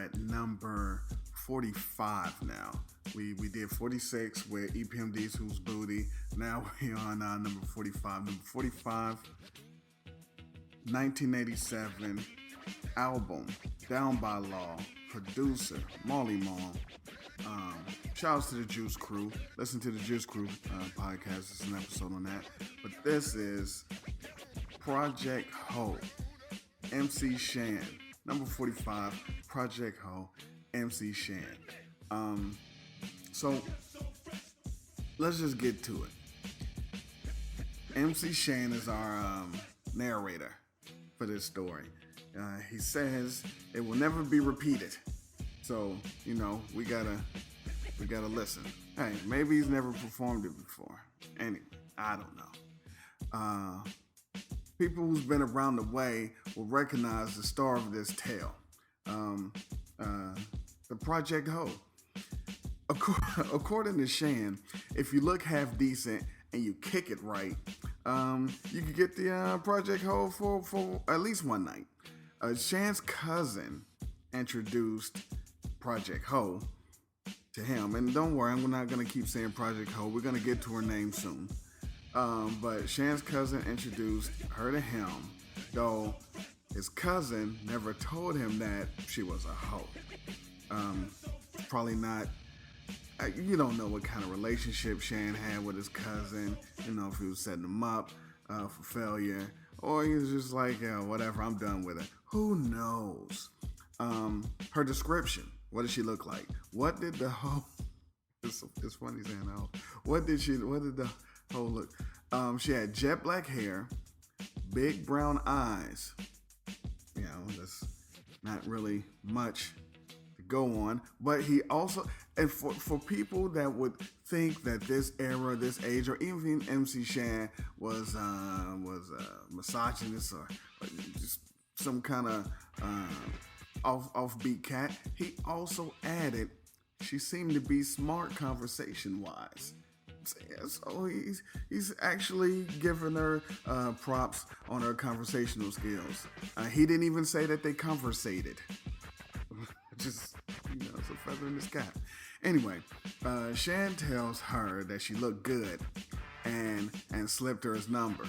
at number 45 now. We did 46 with EPMD's Who's Booty. Now we're on number 45. Number 45, 1987 album, Down by Law, producer Molly Mall. Shouts to the Juice Crew. Listen to the Juice Crew podcast. There's an episode on that. But this is Project Ho, MC Shan. Number 45, Project Ho, MC Shan. So let's just get to it. MC Shan is our narrator for this story. He says it will never be repeated. So, we gotta listen. Hey, maybe he's never performed it before. Anyway, I don't know. People who's been around the way will recognize the star of this tale. The Project Ho. According to Shan, if you look half decent and you kick it right, you could get the Project Ho for at least one night. Shan's cousin introduced Project Ho to him, and don't worry, I'm not gonna keep saying Project Ho. We're gonna get to her name soon. But Shan's cousin introduced her to him, though his cousin never told him that she was a hoe. Probably not. You don't know what kind of relationship Shan had with his cousin. If he was setting him up for failure, or he was just like, whatever, I'm done with it. Who knows? Her description. What did she look like? What did the hoe? It's funny saying hoe. What did the hoe look? She had jet black hair, big brown eyes. That's not really much to go on. But he also, and for people that would think that this era, this age, or even MC Shan was misogynist or just some kind of offbeat cat, he also added she seemed to be smart conversation-wise. So he's actually giving her props on her conversational skills. He didn't even say that they conversated. Just, it's a feather in his cap. Anyway, Shan tells her that she looked good and slipped her his number.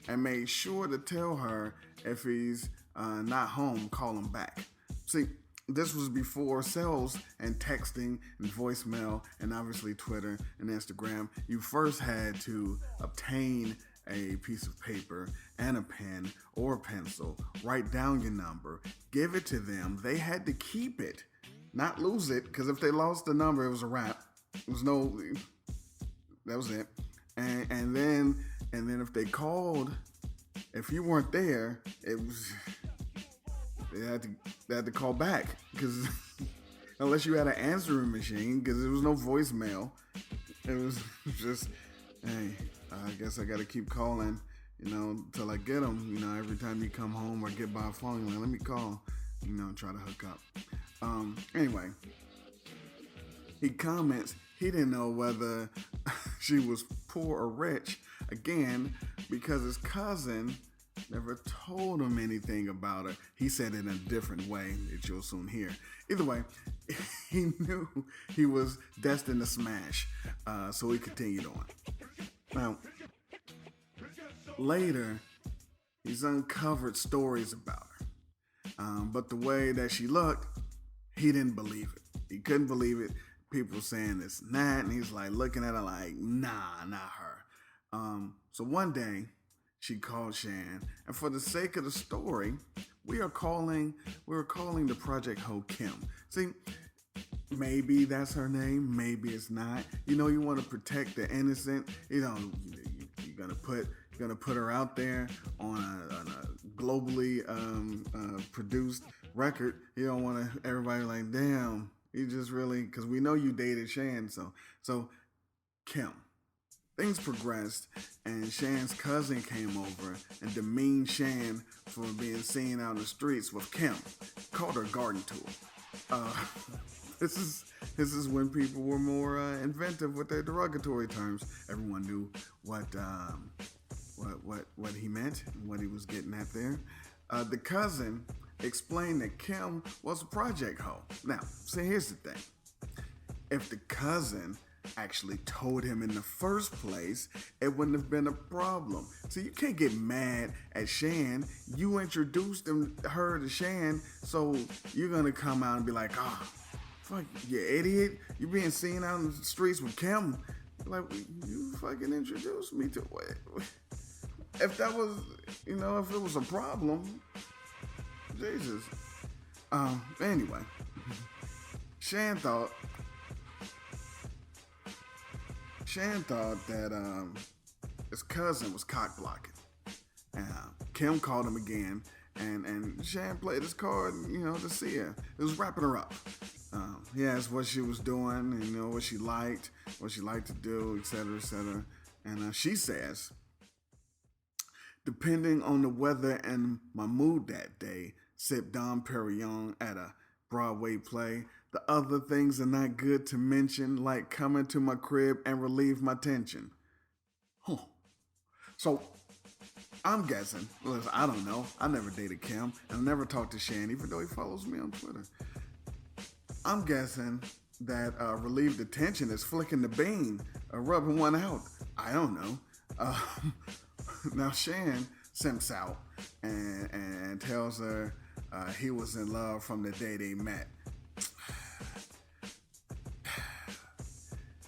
And made sure to tell her if he's not home, call him back. See, this was before cells and texting and voicemail and obviously Twitter and Instagram. You first had to obtain a piece of paper and a pen or a pencil, write down your number, give it to them. They had to keep it, not lose it, because if they lost the number, it was a wrap. That was it. And then if they called, if you weren't there, they had to call back, because unless you had an answering machine, because there was no voicemail. It was just, hey, I guess I got to keep calling, till I get them. Every time you come home or get by a phone, you're like, let me call, try to hook up. Anyway, he comments he didn't know whether she was poor or rich, again, because his cousin never told him anything about her. He said it in a different way that you'll soon hear. Either way, he knew he was destined to smash, so he continued on. Now, later, he's uncovered stories about her, but the way that she looked, he didn't believe it. He couldn't believe it. People saying it's not, and he's like looking at her like, nah, not her. So one day, she called Shan, and for the sake of the story, we were calling the Project Ho Kim. See, maybe that's her name, maybe it's not. You want to protect the innocent. You're gonna put her out there on a globally produced record. You don't want to everybody like, damn, you just really, because we know you dated Shan. So Kim. Things progressed, and Shan's cousin came over and demeaned Shan for being seen out in the streets with Kim. Called her garden tool. This is when people were more inventive with their derogatory terms. Everyone knew what he meant and what he was getting at there. The cousin explained that Kim was a project hoe. Now, see, here's the thing. If the cousin actually told him in the first place, it wouldn't have been a problem. So you can't get mad at Shan. You introduced her to Shan, so you're gonna come out and be like, ah, oh, fuck, you idiot. You being seen out in the streets with Kim. Like, you fucking introduced me to it. If that was, if it was a problem, Jesus. Anyway, Shan thought that his cousin was cock blocking. And Kim called him again, and Shan played his card, to see her. It was wrapping her up. He asked what she was doing, and what she liked to do, etc., etc. And she says, depending on the weather and my mood that day, sip Dom Perignon at a Broadway play. The other things are not good to mention, like coming to my crib and relieve my tension. Huh. So, I'm guessing, listen, I don't know. I never dated Kim, and I never talked to Shan, even though he follows me on Twitter. I'm guessing that relieve the tension is flicking the bean, rubbing one out. I don't know. Now Shan simps out and tells her he was in love from the day they met.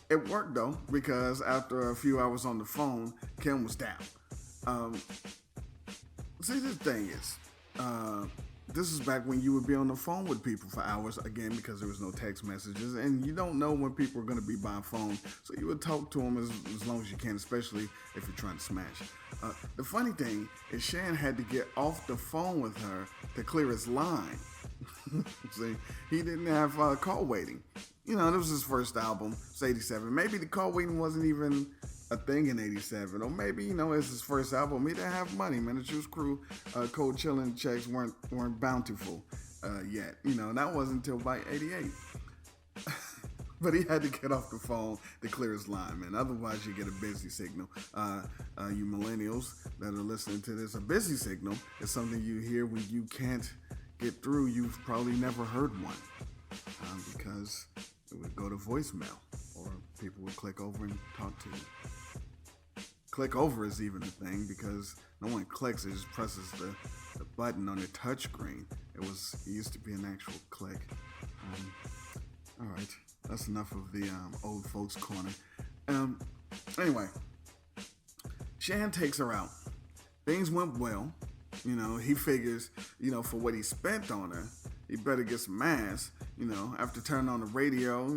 It worked though, because after a few hours on the phone, Kim was down. See, the thing is, this is back when you would be on the phone with people for hours, again, because there was no text messages, and you don't know when people are going to be by phone, so you would talk to them as long as you can, especially if you're trying to smash. The funny thing is Shan had to get off the phone with her to clear his line. See, he didn't have call waiting. This was his first album, it's 87. Maybe the call waiting wasn't even a thing in 87, or maybe, it's his first album. He didn't have money, man. The Juice Crew cold chilling checks weren't bountiful yet. That wasn't until about 88. But he had to get off the phone to clear his line, man. Otherwise, you get a busy signal. You millennials that are listening to this, a busy signal is something you hear when you can't get through. You've probably never heard one because it would go to voicemail, or people would click over and talk to you. Click over is even a thing because no one clicks, it just presses the button on the touch screen. It used to be an actual click. All right, that's enough of the old folks corner. Anyway, Shan takes her out. Things went well. He figures, for what he spent on her, he better get some ass. After turning on the radio,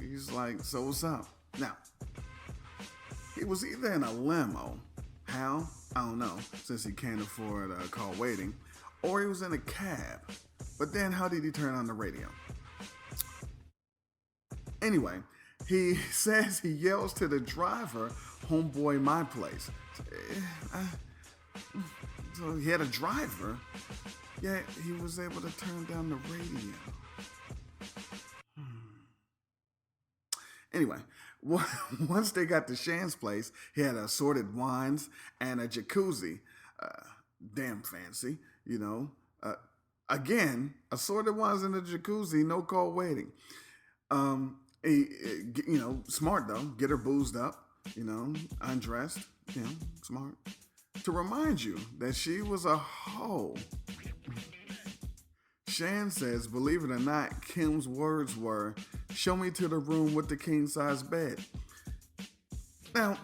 he's like, so what's up? Now, he was either in a limo, how? I don't know, since he can't afford call waiting, or he was in a cab. But then how did he turn on the radio? Anyway, he says he yells to the driver, homeboy, my place. So he had a driver, yet he was able to turn down the radio. Anyway, once they got to Shan's place, he had assorted wines and a jacuzzi. Damn fancy, Again, assorted wines and a jacuzzi, no call waiting. Smart though, get her boozed up, undressed, smart. To remind you that she was a hoe. Shan says, believe it or not, Kim's words were, show me to the room with the king-size bed. Now,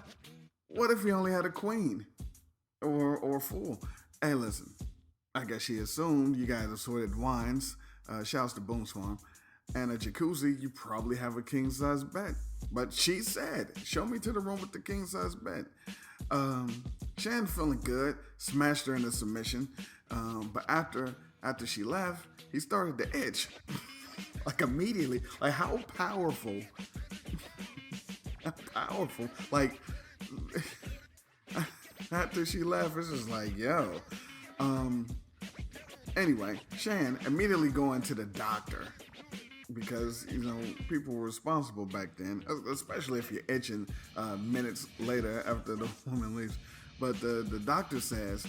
what if he only had a queen? Or a fool? Hey, listen, I guess she assumed you guys assorted wines, shouts to Boone's Farm, and a jacuzzi, you probably have a king-size bed. But she said, show me to the room with the king-size bed. Shan feeling good, smashed her into submission, but after she left, he started to itch. Like immediately. Like how powerful. How powerful. Like after she left, it's just like, yo. Anyway, Shan immediately going to the doctor. Because, people were responsible back then, especially if you're itching minutes later after the woman leaves. But the doctor says,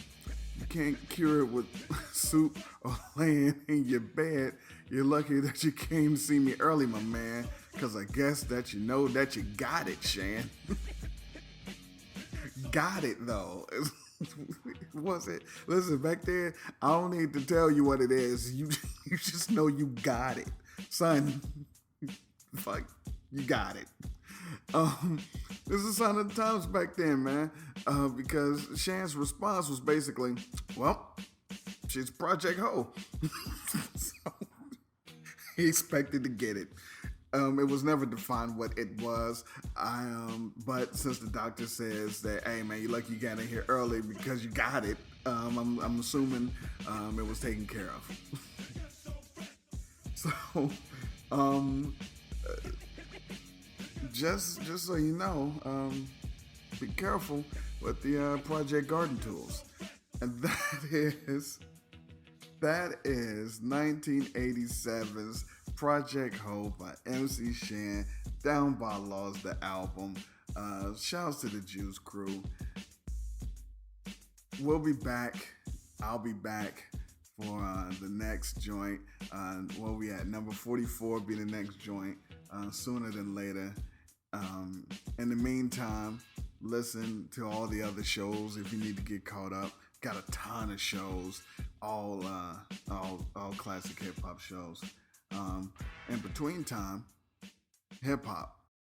You can't cure it with soup or laying in your bed. You're lucky that you came to see me early, my man, because I guess that you know that you got it, Shan. Got it, though. Was it? Listen, back there, I don't need to tell you what it is. You just know you got it. Son, fuck, you got it. Um, this is a sign of the times back then, man. Because Shan's response was basically, well, she's Project Ho. So he expected to get it. It was never defined what it was. But since the doctor says that, hey man, you're lucky you got in here early because you got it. I'm assuming it was taken care of. So, just so you know, be careful with the Project Garden tools, and that is 1987's Project Hope by MC Shan, Down by Laws, the album. Shouts to the Juice Crew. We'll be back. I'll be back for the next joint. Where we at? Number 44 be the next joint. Sooner than later. In the meantime, listen to all the other shows if you need to get caught up. Got a ton of shows, all classic hip hop shows. In between time, hip hop.